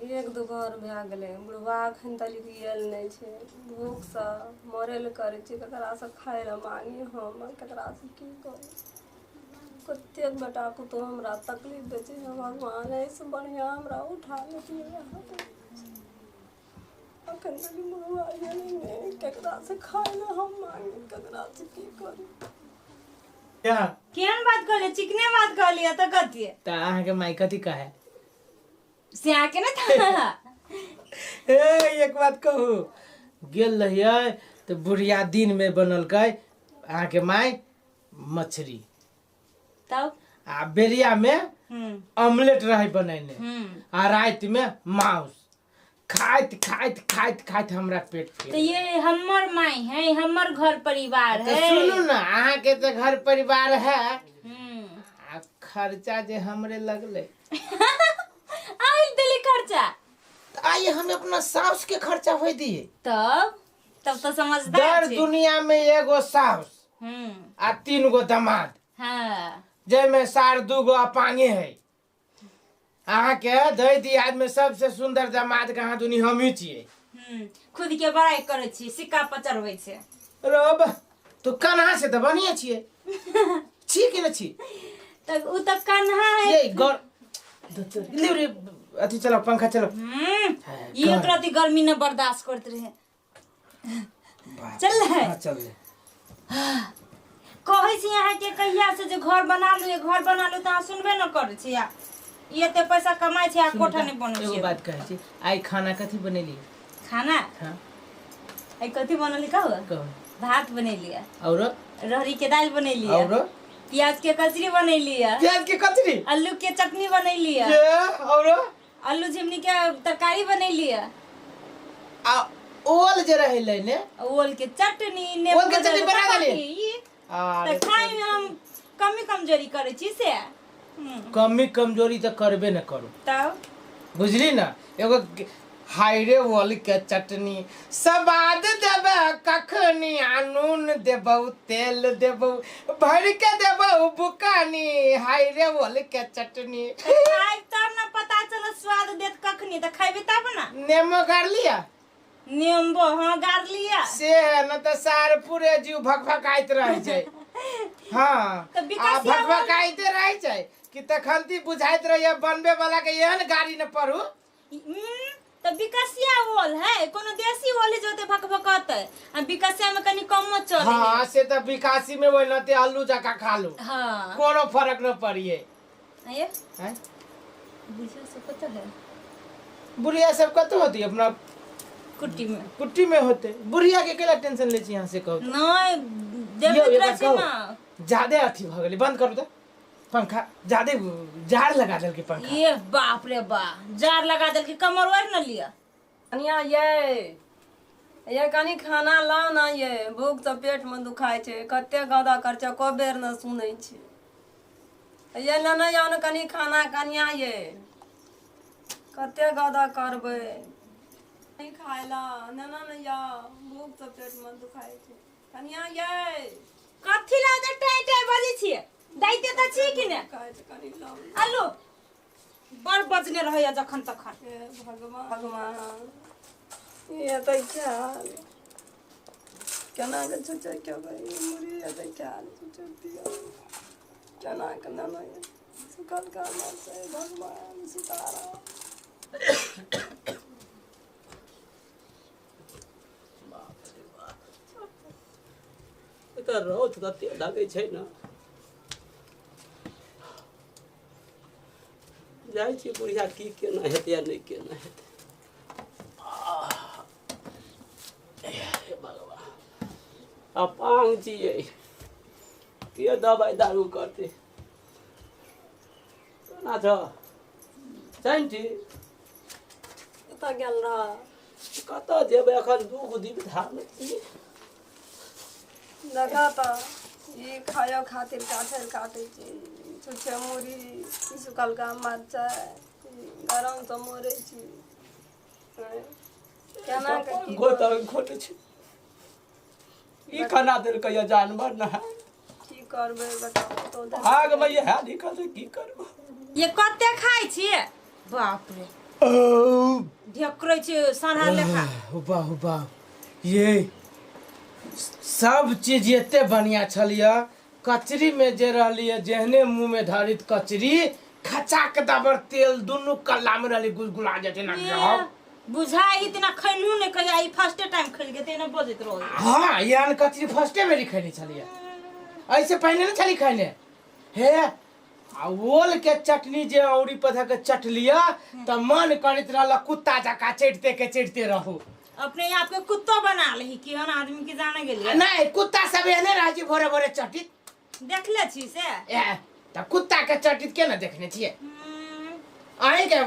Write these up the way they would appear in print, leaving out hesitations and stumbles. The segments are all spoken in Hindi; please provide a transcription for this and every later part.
एक दू घर भए गेलै बुढ़वा एखन तलिक आयल नहि छै भूखसँ मरै लए करै छी ककरासँ खाय लए मांगी हम ककरासँ की करू कतेक बेटा पुतहु हमरा तकलीफ दै छै भगवान एहिसँ बढ़िआँ हमरा उठा लेतियै एखन तक बुढ़वा गेलै नहि ककरासँ खाय लए हम मांगी ककरासँ की करू क्या केहन बात कहले चिकने बात कहलिए त कथिए त अहाँ के माई कथी कहे से आके ना था ए एक बात कहू गेल रहिए तो बुढ़िया दिन में बनलकै अहाँ के माई मछली तब आ बेरिया में ऑमलेट रहे बनैने आ रात में मांस खाइत खाइत खाइत खाइत हमरा पेट तो ये हमर माई है हमर घर परिवार है सुनू ना अहाँ के तो घर परिवार है आ खर्चा जे हमरे लगले आइल दिली खर्चा आइए हमें अपना सास के खर्चा होई दिए तब तो समझदार दर दुनिया में एगो सास आ 3 गो दामाद हाँ जैमे 2 गो अपांगे है अहाँ के दई दियाद में सबसे सुंदर दामाद कहाँ दुनी हम ही छिए खुद के बड़ाई करे छी सिक्का पचरवे छे रब तो कन्हा से तो बनिए छिए छी कि न छी तब उ त कन्हा है ये गौर ले रे अथी चलो पंखा चलो ये प्रति गर्मी न बर्दाश्त करते रहे चल है हां चल ले कहै छी यहाँ के कहिया से जे घर बना लो त सुनबे न करे छी ये ते पैसा कमाई छे आ कोठा नहीं बनै छे एगो बात कहै छी आई खाना कथी बनेली खाना हां आई कथी बनली कहू भात बनेली और रहरी के दाल बनेली और प्याज के कचरी बनेली प्याज के कचरी आलू के चटनी बनेली और आलू झिमनी के तरकारी बनेली आ ओल जे रहले ने ओल के चटनी ओल के चटनी बना देली त खाई में हम कमी कमजोरी करे छी से कमी कमजोरी तो करबे न करू तब बुझली ना एगो हायरे ओल के चटनी स्वाद देबे कखनी आनून देबौ तेल देबौ भर के देबौ बुकानी हायरे ओल के चटनी खाई तब ना पता चल स्वाद देत कखनी त खाइबे तब ना नेमो गाड़ लिया नींबू हां गाड़ लिया से न त सार पूरे जीव भकभकाइत रह छै हां त विकास भकभकाइते रह छै कि तखनती बुझाइत रहिए बनबे वाला के एहन गाड़ी न पड़ू त विकासिया ओल है कोनो देसी ओल जो ते भकभकाते आ विकासिया में कनी कम चले हां से त विकासी में ओइ नते आलू जका खा लो हां कोनो फर्क न पड़िए ये हैं बुझिया सब पता है बुढ़िया सब कत होती अपना कुट्टी में होते बुढ़िया के केला टेंशन ले छी यहां से कहू नहीं देवत्र सीमा ज्यादा अथी भ गेली बंद करू त पंखा ज्यादा जार लगा देल के पंखा ये बाप रे बा जार लगा देल के कमर ओर न लिया कनिया ये कनी खाना लाओ ना ये भूख से पेट में दुखाय छै कते गदा कर छै को बेर न सुनै छै ये न न यान कनी खाना कनिया ये कते गदा करबै नहीं खायला न न न या भूख से पेट में दुखाय छै कनिया ये कथि ला दे टाइ टाइ बजे छिए दैते त छी कि ने खाय छै कनी लाओ आलू बड़ बजने रहैया जखन तखन भगवान भगवान ये तो क्या केना के सोचे क्या भाई मुरी ये तो क्या सोचती है केना के ना ना सुकल का नाम से भगवान सितारा एकर रोज तते लागै छै ना जाइ छी बुढ़िया की केना हेतै या नहीं केना हेतै हे भगवान अपांग छियै के दवाई दारू करते केना छ जानती कत गेल रहा कतऽ जेबै एखन 2 दिन धार देखा तो ये खायो खातिर काटे छी छुछे मुरी सुकल का मरचा गरम तो मोरे छी केना के की गोता खोटे छै ई खाना देल के जानवर ना की करबे बताओ तो भाग में है निकल की करबो ये कते खाई छिए बाप रे ढेकरै छै सारा लेखा। वाह वाह, ये सब चीज एते बढ़िया छलिए। कचरी में जे रहलिए, जेहने मुंह में धरित कचरी, खचाक दबर तेल दुनू कल्ला में रहली गुलगुला जेते ना जाओ। बुझाई इतना खैलू ने कहिया ई फर्स्ट टाइम खैल के तेने बजत रहो। हां, यान कचरी फर्स्टे मेरी खैनी छलिए, ऐसे पहले नहीं छली खैने। हे आ ओल के चटनी जे औरी पथा के चट लिया त मन करित रहल कुत्ता जका चटते रहू। अपने आप के कुत्ता बना लेही कि हन आदमी के जाने गेलिए। नहीं, कुत्ता सब एहने रह छी भोरे भोरे चटित। देखले छी से ए त कुत्ता के चटित के न देखने छिए। आए के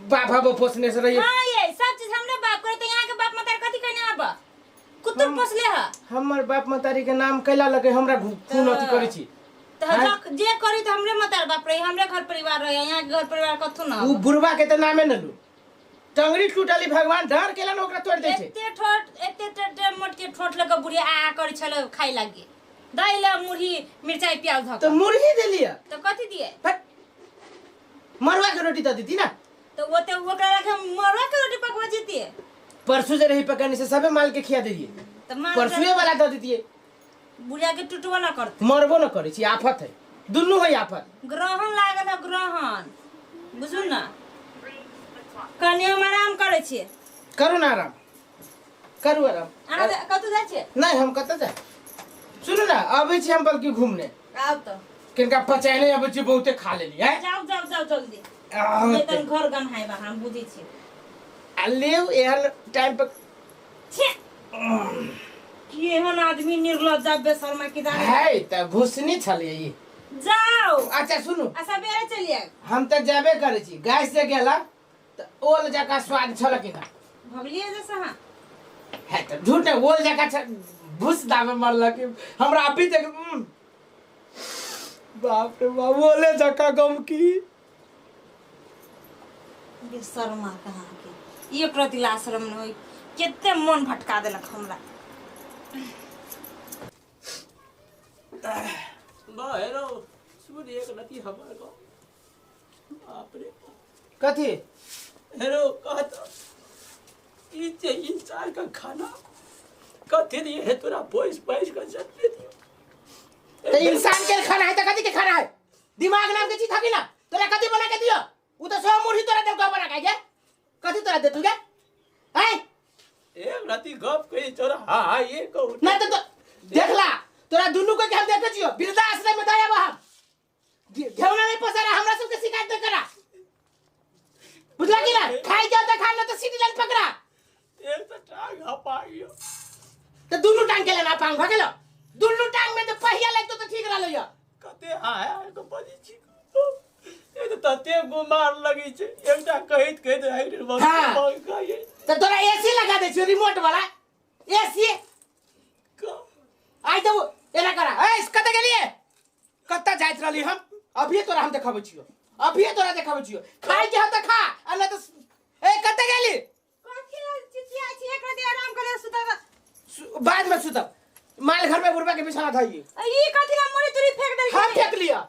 बाप बाबू पोसने से रही। हां, ये सब चीज हमरे बाप करे त यहां के बाप मतार कथि कहने आबा कुत्ता पोसले ह। हमर बाप मतारी के नाम कैला लगे हमरा खून अथी करै छी। त जे करी त हमरे मतार बाप रही, हमरे घर परिवार रहे। यहां के घर परिवार कथु न उ बुढ़वा के त नामे न लू। टंगड़ी टूटली भगवान डर केला न ओकरा तोड़ दै छै। एते मोट के ठोट लगे बुढ़िया आ करै छले खाइ लागी। दैले मुरही मिरचाई प्याज धक तो मुर्गी दे लिया तो कथि दिए? मरुआ के रोटी द देती ना। तो वो तो ओकरा रखे मरुआ के रोटी पकवा जेती। परसों जे रही पकाने से सबे माल के खिया दिए। तो मार परसुए वाला द देती। बुढ़िया के टुटवा ना करते, मरबो न करे छी। आफत है, दुन्नु है आफत। ग्रहण लागल है, ग्रहण बुझू ना। कनी हम आराम करे छिए। करू ना आराम, करू आराम। आना कतु जाय छिए? नहीं, हम कत जाए। सुनो ना, अबै छी हम बल्कि घूमने। आउ तो किनका पचाइने अबै छी, बहुते खा लेली है। जाओ जाओ जाओ जल्दी। नहीं त घर गन है बा हम बुझी छी। अल्लेव एहन टाइम पर छे केहन आदमी निर्लज्ज बेशर्मा के दान है त घुसनी छलिए ई। जाओ। अच्छा सुनु, आ सबेरे चलिए। हम त जाबे करे छी। गैस से गेला त ओल जका स्वाद छल कि ना? भगलिए जैसा हां है त झूठ है। ओल जका भूस दामे मरल कि हमरा अभी तक बाप रे बाप, ओले जका गम की बेशर्मा कहाँ के एक रति लाशरम न होई। केते मन भटका देलक हमरा। बा हेरो सुन एक नती हमर को बाप रे। कथी हेरो कहत ई जे इंसान का खाना कथी नहीं है तोरा भोइस भोइस का जन्म दियो। तो इंसान के खाना है तो कथी के खाना है? दिमाग नाम के चीज था कि ना? तोरा कथी बना के दियो? उ तो सौ मुरही तोरा देव बना के जे कथी तोरा दे तुगे? हैं? एक राती गप कही तोरा हां ये कहू ना तो देखला तोरा दुनु को के हम देखे छियो। वृद्धा आश्रम में दया बहा घेवना नहीं पसारा, हमरा सब के शिकायत न करा। बुझला कि ना? खाई जाओ तो खाना तो सीटी लाइन पकड़ा। एक तो टांग हपा गयो। तो दुनु टांग के लेना पांग भगेलो। दुनु टांग में तो पहिया लग तो ठीक रहलो या। कते हाय को बजी छी ए तो तते गुमार लगी छे। एकटा कहित कहित हाइडर बग गए। तो तोरा एसी लगा दे छियो, रिमोट वाला एसी। आई तो एना करा। ए कत गेलिए? कत जाइत रहली हम? अभी तोरा हम देखाबै छियो, अभी तोरा देखाबै छियो। खाई के ह त खा, आ न त ए कत गेली? कथि चिचिया छी एक रति आराम करे सुता। बाद में सुतब। माल घर में बुरबा के बिछाना था ये। ई कथि ला मोरी तुरी फेंक देली? हम फेंक लिया।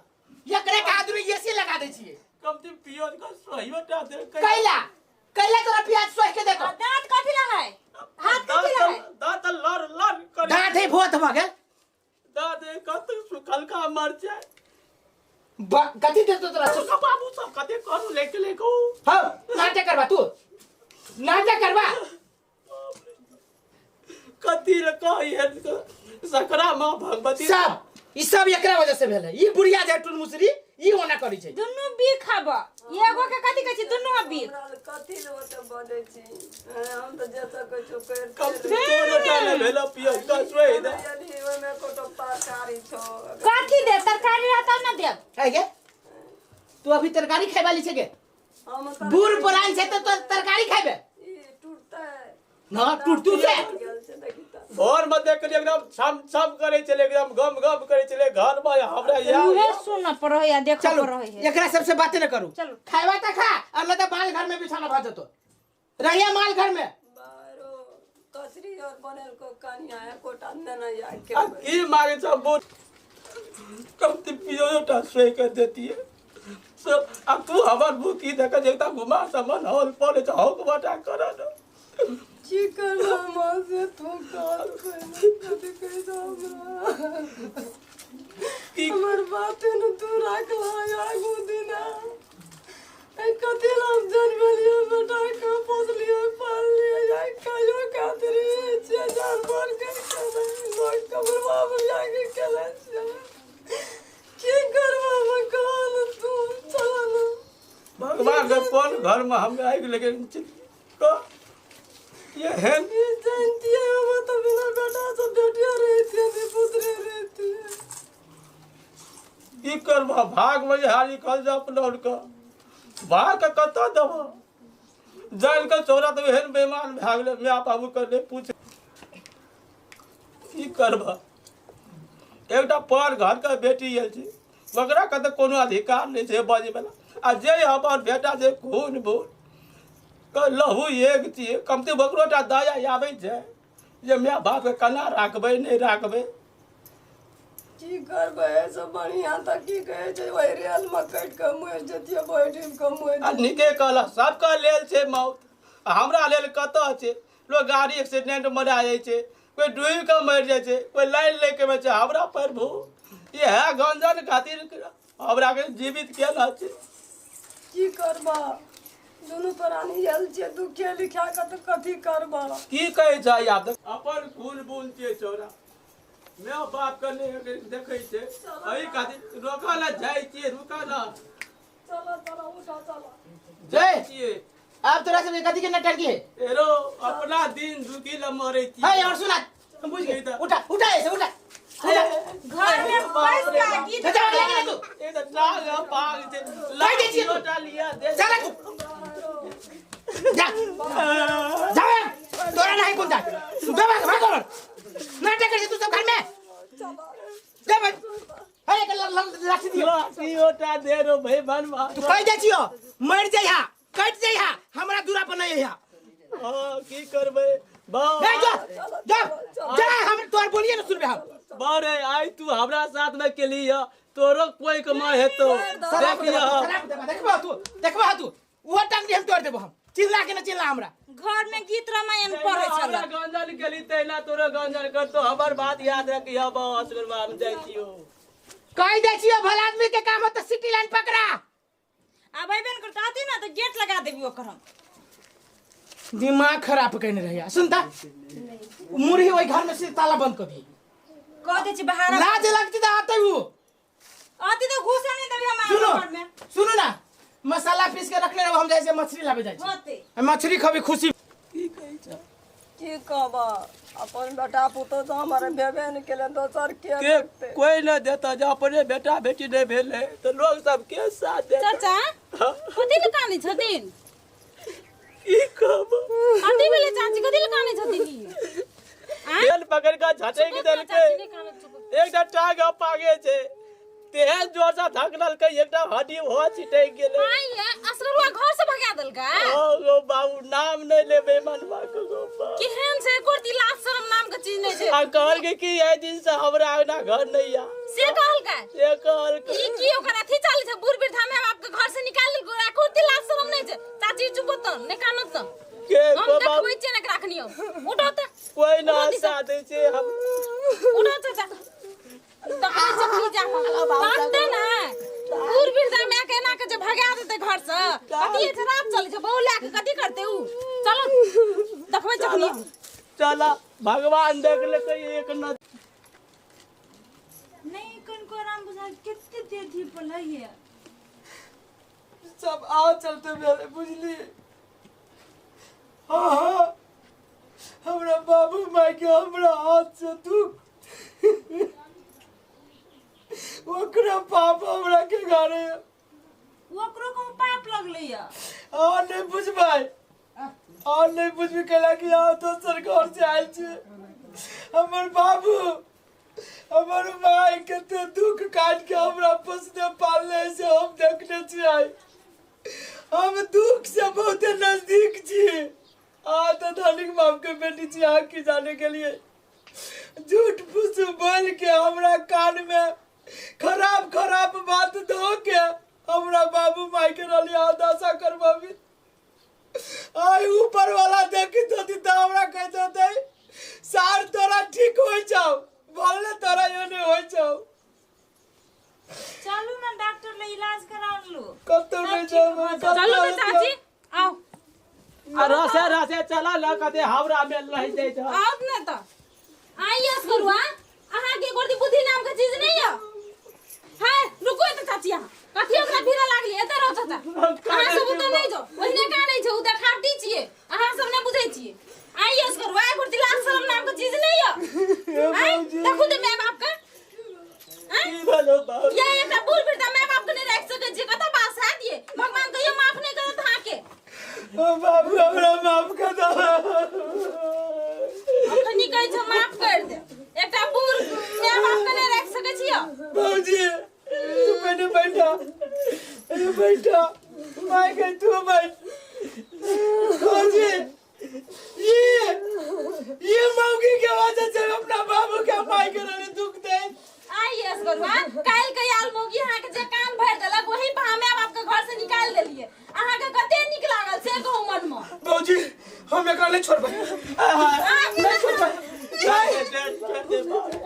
एकरे का आदमी एसी लगा दे छिए। कम ती पियो का सही बता दे। कैला कैला तोरा प्याज सोह के देखो। दांत कथि ला है? हाथ कथि ला है? दांत लर लर कर। दांत है भूत भ गेल। दांत कत सुखल का मर जाए। कथी दे तो तोरा? का बाबू सब कते करू लेके लेको। हां नाटक करबा तू। नाटक करबा। कथी रे कही है सकरा मां भगवती सब ई सब एकरा वजह से भेलै। ई बुढ़िया जे टुन मुसरी ई ओना करी छै। दुनु बी खाबा एगो के कथि कहै छी? दुनु बी कथी ले ओते बजै छी? हम तो जैसा कहै छौ कर कम तोरे टाले भेला पियो का सोई दे। यानी ओय में कोनो तरकारी छौ। कथि दे? तरकारी रहता न देब। है गे? तू अभी तरकारी खाइ वाली छै गे? हम बूढ़ पुरान छै तो तरकारी खाइबे? ई टूटता है। ना टूटू से। गेल छै देखी त। भोर में देख के एकदम छम छम करे चले, एकदम गम गम करे चले। घर में हमरा उहे यार सुन पड़ो या देख चलो पड़ो है। एकरा सबसे बातें न करू। चलो। खाइबा त खा, और न त माल घर में बिछाना भ जतो। रहिया माल घर में। बारो कचरी और बनेल को कनिया है कोटा न या के। ई मांगे सब बहुत कम ती पियो टा सोई कर देती है। सब अब तू हमार बुकी देख जेता घुमा समन हॉल पर हक बटा कर न की करबा मां से तू काल कदे कह जाबा की हमर बात न तू राखला आगू दिना ए कते नाम जनमलियो बेटा का पोसलियो पाल लियो जाय कायो खातिर छे जान बोल कर लोग कबर बाबू जाके केले की करबा मकान तू चला ना भगवान के कौन घर में हम आए लेके तो ये है जानती है वो तो बिना बेटा से बेटियां रहती है पुत्री रहती है की करबा भाग में हारी कल जा अपलोड का भाग का कत दबा जान का चोरा तो हेन बेमान भागले मैं बाबू कर पूछ की करबा एकटा पर घर का बेटी है छी ओकरा के तो कोनो अधिकार नहीं छै बाजे वाला आ जे हमर बेटा जे खून बोल क लहू एक छी कमते बकरोटा दया आबै छै जे मैं बाप के कना राखबै नहीं राखबै की करबै सब बढ़िया त की कहे छै ओइ रेल में कट के मर जतिए बैठी के मर आ निके कहला सबका लेल छै मौत आ हमरा लेल कत छै लोग गाड़ी एक्सीडेंट मरा जाइ छै कोई डूब के मर जाइ छै कोई लाइन लेके में छै हमरा पर भू ये है गंजन खातिर हमरा के जीवित केना छै की करबा दोनों प्राणी यल छै दुखे लिखा के त कथी करबा की कहे छै आब अपन खून बून छै छोरा मैं बाप करने देखे छै एही खातिर रोका ना जाइ छियै रुका ना चला चला उठा चला जय छियै अब तोरा से कथी के नटक के एरो अपना दिन दुखी ल मरे छियै हाय और सुना हम बुझ गए उठा उठा ऐसे उठा घर में पैसा लागी जा जा लेके तू ए त टांग पाग छै लाई दे छियै लोटा लिया दे चल तू जा जा तोरा नहीं कौन जा दबा भाग और नाटक कर तू सब घर में जा भाई हाय एक लाठी दियो लाठी ओटा दे रो भाई बनवा तू कह दे छियो मर जइहा कट जइहा हमरा दूरा पर नहीं है हां की करबै बाऊ नहीं जा जा जा हम तोर बोलिए ना सुनबे हम बारे आई तू हमरा साथ में केली है तोरो कोई कमा हेतो देखियो देखबा तू वो टांग हम तोड़ देबो हम चिल्ला के ना चिल्ला हमरा घर में गीत रामायण पढ़े छला गंजन गेली तैला तोरो गंजन कर तो हमर बात याद रखियो बस करबा हम जाइ छियो कह दे छियो भला आदमी के काम हो तो सिटी लाइन पकड़ा अब अइबेन करता आती ना तो गेट लगा देबी ओकर हम दिमाग खराब कइने रहिया सुनता मुरही ओई घर में से ताला बंद कर दी कह दे छी बाहर लाज लगती तो आते हूँ आती तो घुसे नहीं देबी हम सुनो घर में सुनो ना मसाला पीस के रखले रहो हम जैसे मछली लावे जाय छी होते मछली खबी खुशी की कहै छ की कहबा अपन बेटा पुतो तो हमारे बेबे न केले दोसर के के कोई न देता जो अपने बेटा बेटी नहीं भेले तो लोग सब के साथ देता चाचा कथि ले कानी छथिन की कहब कथि भेले चाची कथि ले कानी छथिन ई बेल पकड़ के झटै के देल के एकटा टांग पागे छे तेहन जोर से धकलल के एकटा हड्डी हो छिटै गेले आई असरुआ घर से भगा देल का ओ गो बाबू नाम नहीं लेबे मनवा को गो बाबू केहन से कोर्ती लाज शरम नाम के चीज नहीं छै आ कहल के की है दिन से हमरा ना घर नहीं आ से कहल का से कहल के ई की ओकरा अथी चाली छै बूढ़ वृद्धा में आपके घर से निकाल गोरा कोर्ती लाज शरम नहीं छै चाची चुप त ने कानो त के हम को बाबू देखबै छै न राखनियो उठो त कोई ना साथ छे हम उठो चाचा देखबै छै की जा बांधते ना बूढ़ वृद्धा में केना के जे भगा देते घर से कथि छै रात चली छै बहु ला के कथि करते उ चलो देखबै छै चला भगवान देख ले कोई एक न नहीं कनको राम बुझा कितने देर थी पलैया सब आओ चलते मेरे बुझली हाँ हाँ हमरा बाबू माई के हमरा हाथ से दुख ओकरा पाप हमरा के घरे ओकरो को पाप लगलैया और नहीं बुझबै और नहीं बुझबी कैला कि आओ दोसर घर से आयल छे हमर बाबू हमर माई कते दुख काट के हमरा पोसने पालने से हम देखने छियै हम दुख से बहुत नजदीक छी आ तो धनिक बाप के बेटी छी आ की जाने के लिए झूठ फूस बोल के हमरा कान में खराब खराब बात धो के हमरा बाबू माई के रली आदासा करबाबी आई ऊपर वाला देखी तो दी हमरा कह देते सार तोरा ठीक हो जाओ बोलले तोरा योने हो जाओ चलो ना डॉक्टर ले इलाज करा लो कब तो नहीं जाओ चलो ना चाची आओ रसे रसे चला ल कते हावड़ा में नहीं दे जा आओ ना तो आइए करू अहाँ के गोदी बुद्धि नाम का चीज नहीं है हां रुको तो चाची यहाँ कथी हमरा भीड़ लागली एते रहो चाचा अहाँ सब तो नहीं जो ओहने का नहीं छौ उधर खाटी छिए अहाँ सब ने बुझै छिए आइए करू आइ गुरती लाज शरम नाम का चीज नहीं है आई देखो तो मैं बाप का की बोलो बाबू ये एकटा बूढ़ वृद्धा मैं बाप के नहीं रख सके जे कत बात है दिए भगवान कहियो माफ नहीं करत हां के ओ बाबू हमरा माफ कर दो अखनी कहै छ माफ कर दे एकटा बूढ़ मैं बाप के नहीं रख सके छियो बाबूजी तू मैंने बैठा मैं के तू बैठ बाबूजी ये मौगी के वजह से अपना बाबू के माई के रली दुख दे आइए असगरवा काल के आल मोगी हां के जे कान भर देलक वही पे हमें बाप के घर से निकाल देलिए अहाँ के कते निक लागल से कहू मन में बाबूजी हम एकरा ले छोड़बै नहीं छोड़बै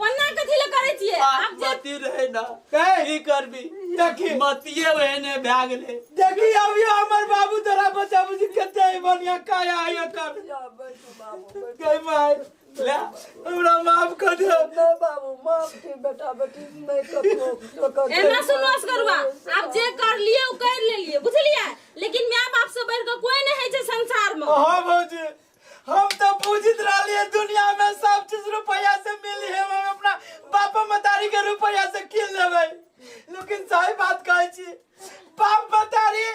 ओन्ना कथि ले करे छिए आप जे मती रहे ना नहीं की करबी देखी मतिए वहने भाग ले देखी अभी हमर बाबू तोरा बच्चा बुझी कते बढ़िया काया आया कर गई मार ले हमरा माफ कर दे बाबू माफ की बेटा बेटी मैं कतो एना सुनो असगरवा आप जे कर लिए उ कर लेलिए बुझलिए लेकिन मां बाप से बढ़ के कोई नहीं है जे संसार में हां बाबूजी हम तो पूजित रहलिए दुनिया में सब चीज रुपया से मिली है हम अपना बाप मतारी के रुपया से किन लेबै लेकिन सही बात कहै छी बाप मतारी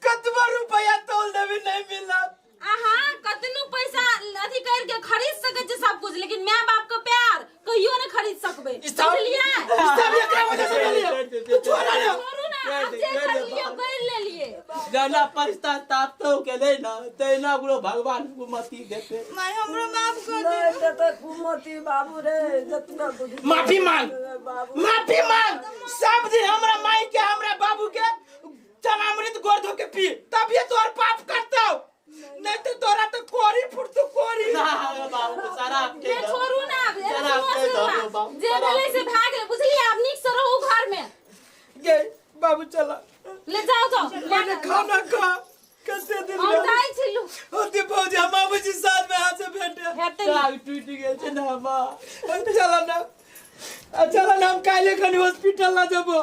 कतबो रुपया तोल देबी नहीं मिलत आहा कतनो पैसा अथी कर के खरीद सके छै सब कुछ लेकिन मां बाप का प्यार कहियो नहीं खरीद सकबे बुझलिए सब एकरा वजह से मिली तू छोड़ा ना छोड़ू ना आप जे कर लिए कर लेलिए जाना पछता ताप तो के ले ना तेना गुरो भगवान को मती देते मैं हमरा माफ कर दे नहीं देते कुमती बाबू रे जतना बुझ माफी मांग सब दिन हमरा माई के हमरा बाबू के चनामृत गोर धो के पी तब ये तोर पाप करतो नहीं तो तोरा तो कोरी फुटतो कोरी ना बाबू को सारा के ये छोड़ू ना अब ये सारा के दो बाबू जे बोले से भाग ले बुझलिए आप निक से रहू घर में गे बाबू चला ले जाओ तो मैंने खाना खा कैसे दिन और दाई छिलू होती पहुंचे हम बाबूजी साथ में हाथ से बैठे हेते का टूट गए छे ना मां चला ना हम काले खनी हॉस्पिटल ला जबो